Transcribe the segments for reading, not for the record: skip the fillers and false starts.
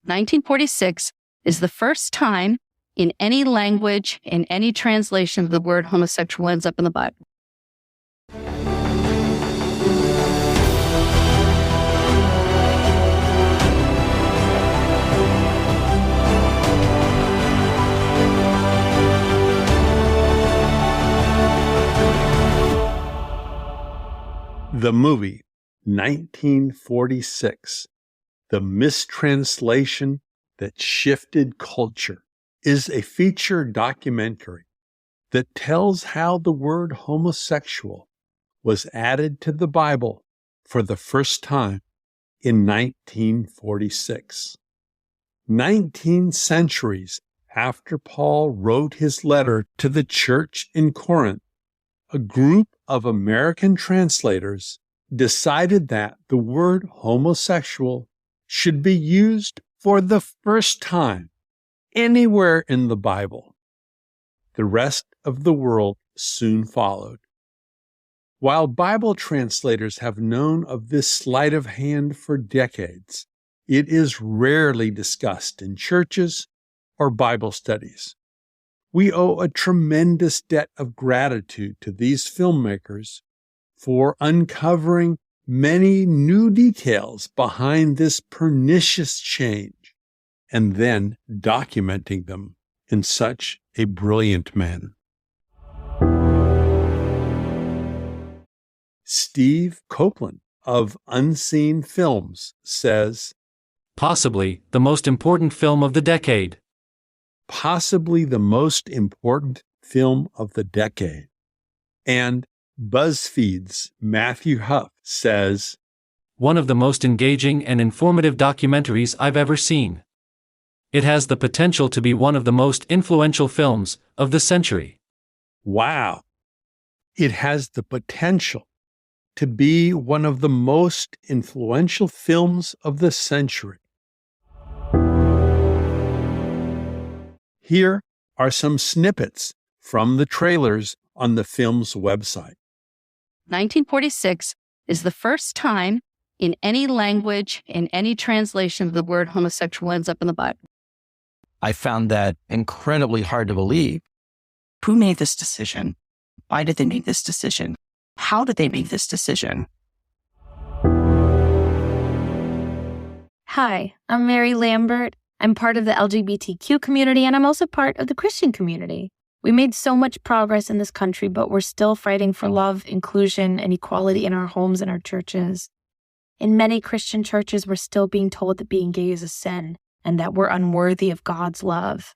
1946 is the first time in any language, in any translation, the word homosexual ends up in the Bible. The movie, 1946, The Mistranslation That Shifted Culture, is a feature documentary that tells how the word homosexual was added to the Bible for the first time in 1946. 19 centuries after Paul wrote his letter to the church in Corinth, a group of American translators decided that the word homosexual should be used for the first time anywhere in the Bible. The rest of the world soon followed. While Bible translators have known of this sleight of hand for decades, it is rarely discussed in churches or Bible studies. We owe a tremendous debt of gratitude to these filmmakers for uncovering many new details behind this pernicious change and then documenting them in such a brilliant manner. Steve Koplan of Unseen Films says, "Possibly the most important film of the decade." Possibly the most important film of the decade. And BuzzFeed's Matthew Huff says, "One of the most engaging and informative documentaries I've ever seen. It has the potential to be one of the most influential films of the century." Wow. It has the potential to be one of the most influential films of the century. Here are some snippets from the trailers on the film's website. 1946 is the first time in any language, in any translation, the word homosexual ends up in the Bible. I found that incredibly hard to believe. Who made this decision? Why did they make this decision? How did they make this decision? Hi, I'm Mary Lambert. I'm part of the LGBTQ community, and I'm also part of the Christian community. We made so much progress in this country, but we're still fighting for love, inclusion, and equality in our homes and our churches. In many Christian churches, we're still being told that being gay is a sin and that we're unworthy of God's love.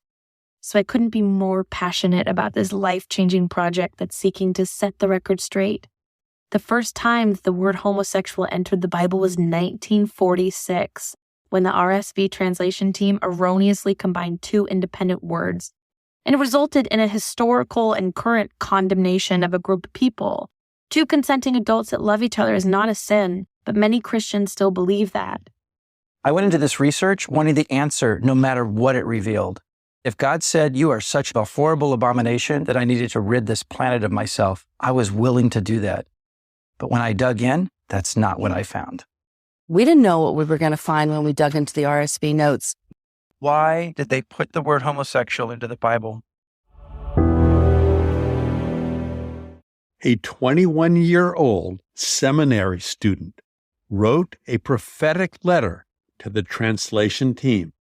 So I couldn't be more passionate about this life-changing project that's seeking to set the record straight. The first time that the word homosexual entered the Bible was 1946, when the RSV translation team erroneously combined two independent words. And it resulted in a historical and current condemnation of a group of people. Two consenting adults that love each other is not a sin, but many Christians still believe that. I went into this research wanting the answer no matter what it revealed. If God said, "You are such a horrible abomination that I needed to rid this planet of myself," I was willing to do that. But when I dug in, that's not what I found. We didn't know what we were going to find when we dug into the RSV notes. Why did they put the word homosexual into the Bible? A 21-year-old seminary student wrote a prophetic letter to the translation team.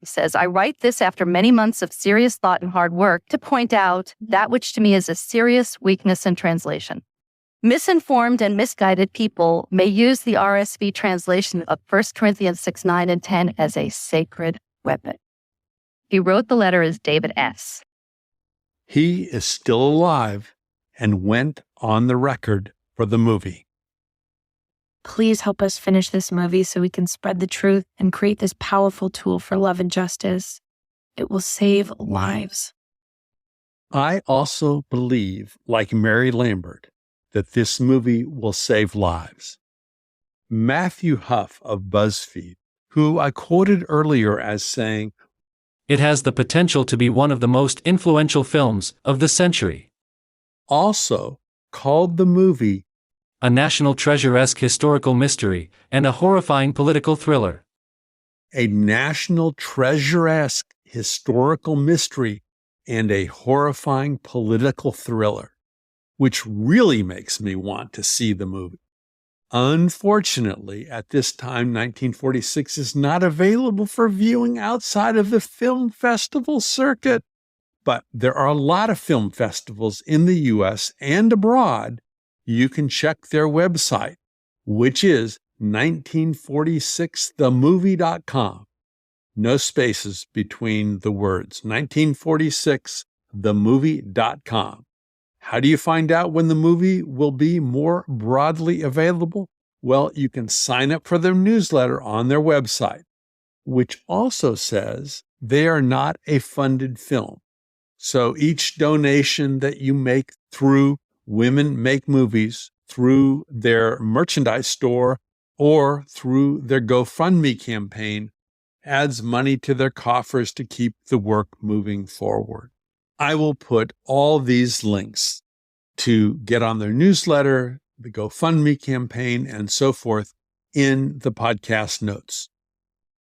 He says, "I write this after many months of serious thought and hard work to point out that which to me is a serious weakness in translation. Misinformed and misguided people may use the RSV translation of 1 Corinthians 6, 9, and 10 as a sacred weapon." He wrote the letter as David S. He is still alive and went on the record for the movie. Please help us finish this movie so we can spread the truth and create this powerful tool for love and justice. It will save lives. I also believe, like Mary Lambert, that this movie will save lives. Matthew Huff of BuzzFeed, who I quoted earlier as saying, "It has the potential to be one of the most influential films of the century," also called the movie a national treasure-esque historical mystery and a horrifying political thriller. a national treasure-esque historical mystery, and a horrifying political thriller, which really makes me want to see the movie. Unfortunately, at this time, 1946 is not available for viewing outside of the film festival circuit. But there are a lot of film festivals in the U.S. and abroad. You can check their website, which is 1946themovie.com. No spaces between the words. 1946themovie.com. How do you find out when the movie will be more broadly available? Well, you can sign up for their newsletter on their website, which also says they are not a funded film. So each donation that you make through Women Make Movies, through their merchandise store, or through their GoFundMe campaign adds money to their coffers to keep the work moving forward. I will put all these links to get on their newsletter, the GoFundMe campaign, and so forth in the podcast notes.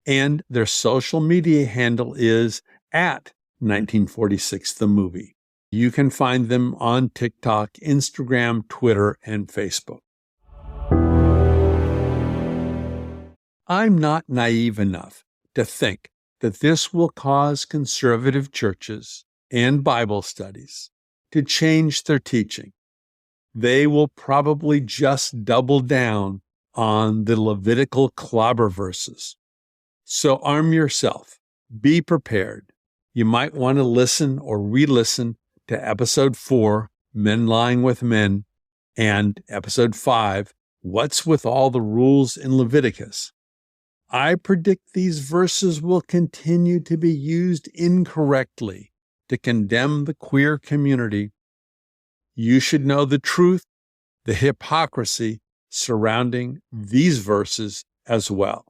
And their social media handle is at 1946 The Movie. You can find them on TikTok, Instagram, Twitter, and Facebook. I'm not naive enough to think that this will cause conservative churches and Bible studies to change their teaching. They will probably just double down on the Levitical clobber verses. So arm yourself. Be prepared. You might want to listen or re-listen to Episode 4, Men Lying with Men, and Episode 5, What's with All the Rules in Leviticus? I predict these verses will continue to be used incorrectly to condemn the queer community. You should know the truth, the hypocrisy surrounding these verses as well.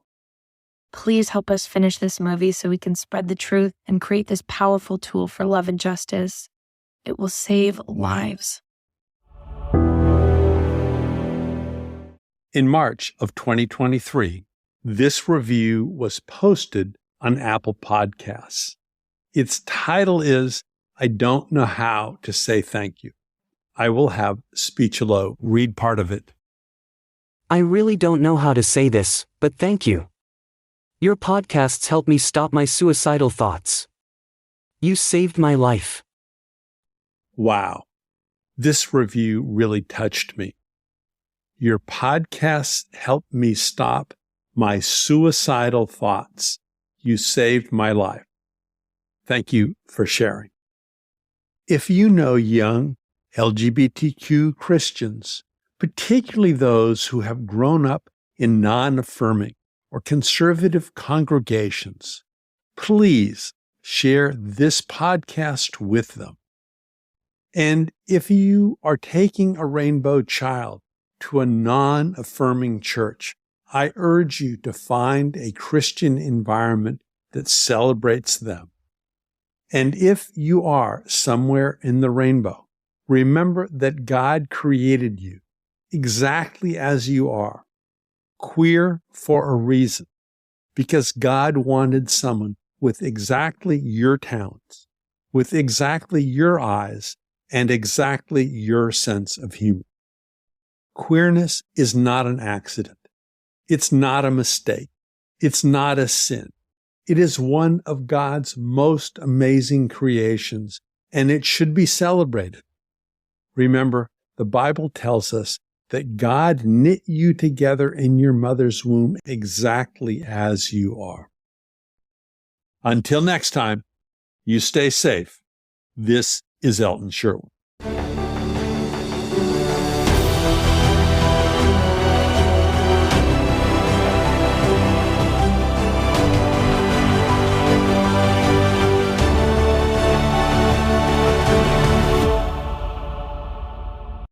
Please help us finish this movie so we can spread the truth and create this powerful tool for love and justice. It will save lives. In March of 2023, this review was posted on Apple Podcasts. Its title is, I Don't Know How to Say Thank You. I will have Speechelo read part of it. I really don't know how to say this, but thank you. Your podcasts helped me stop my suicidal thoughts. You saved my life. Wow. This review really touched me. Your podcasts helped me stop my suicidal thoughts. You saved my life. Thank you for sharing. If you know young LGBTQ Christians, particularly those who have grown up in non-affirming or conservative congregations, please share this podcast with them. And if you are taking a rainbow child to a non-affirming church, I urge you to find a Christian environment that celebrates them. And if you are somewhere in the rainbow, remember that God created you exactly as you are, queer for a reason, because God wanted someone with exactly your talents, with exactly your eyes, and exactly your sense of humor. Queerness is not an accident. It's not a mistake. It's not a sin. It is one of God's most amazing creations, and it should be celebrated. Remember, the Bible tells us that God knit you together in your mother's womb exactly as you are. Until next time, you stay safe. This is Elton Sherwin.